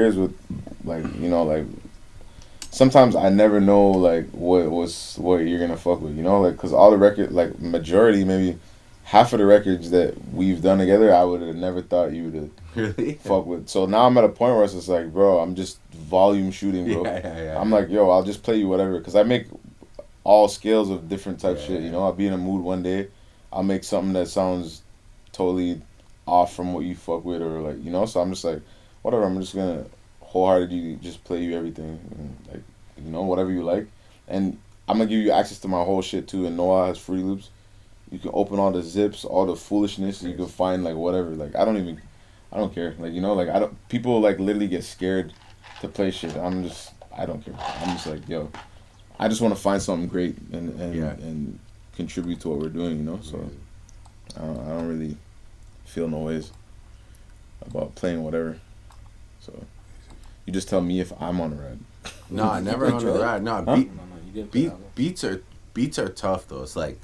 years with, like, like, sometimes I never know, like, what you're gonna fuck with, like, cause all the record, like, majority, maybe half of the records that we've done together, I would have never thought you would have Really? fuck with. So now I'm at a point where it's just like, bro, I'm just volume shooting, bro. I'm like, yo, I'll just play you whatever, cause I make all scales of different type shit. I'll be in a mood one day, I'll make something that sounds totally off from what you fuck with, or like, So I'm just like, whatever. I'm just gonna wholeheartedly just play you everything, and, like, whatever you like, and I'm gonna give you access to my whole shit too. And Noah has Free Loops. You can open all the zips, all the foolishness. You can find like whatever. Like I don't care. Like like I don't. People like literally get scared to play shit. I don't care. I'm just like, yo, I just want to find something great and contribute to what we're doing. So I don't really feel no ways about playing whatever. So you just tell me if I'm on a ride. No, never on a ride. No, Huh? beats are tough though. It's like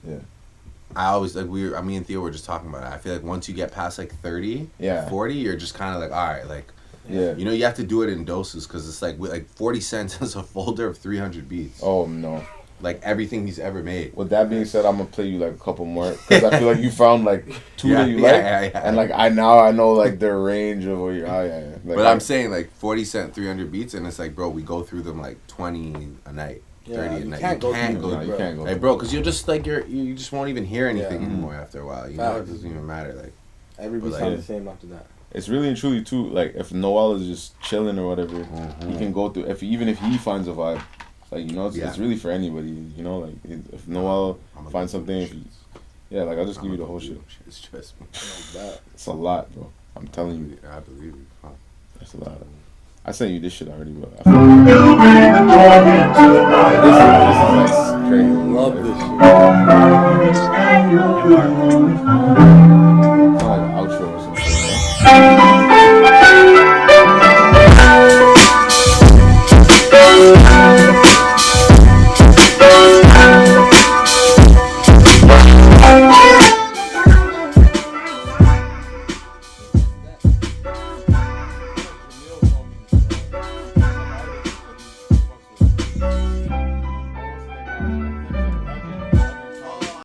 I always like me and Theo were just talking about it. I feel like once you get past like 30, 40, you're just kind of like, all right, like you have to do it in doses, because it's like 40 cents is a folder of 300 beats. Oh no. Like everything he's ever made. With that being said, I'm gonna play you like a couple more, because I feel like you found like two that you like, and like I know like their range of what you're. Like, but I'm saying like 40 cent 300 beats, and it's like, bro, we go through them like 20 a night, 30 a night. You can't go. Like, bro, because you're just like you just won't even hear anything anymore after a while. It doesn't even matter. Like everybody sounds the same after that. It's really and truly too. Like if Noel is just chilling or whatever, he can go through. Even if he finds a vibe. Like, it's really for anybody, like, if Noel finds something, like, I'll just give you the whole shit. It's just me. It's a lot, bro. I'm telling you. I believe you. Huh. That's a lot. I sent you this shit already, but I feel like this is crazy. Love this shit.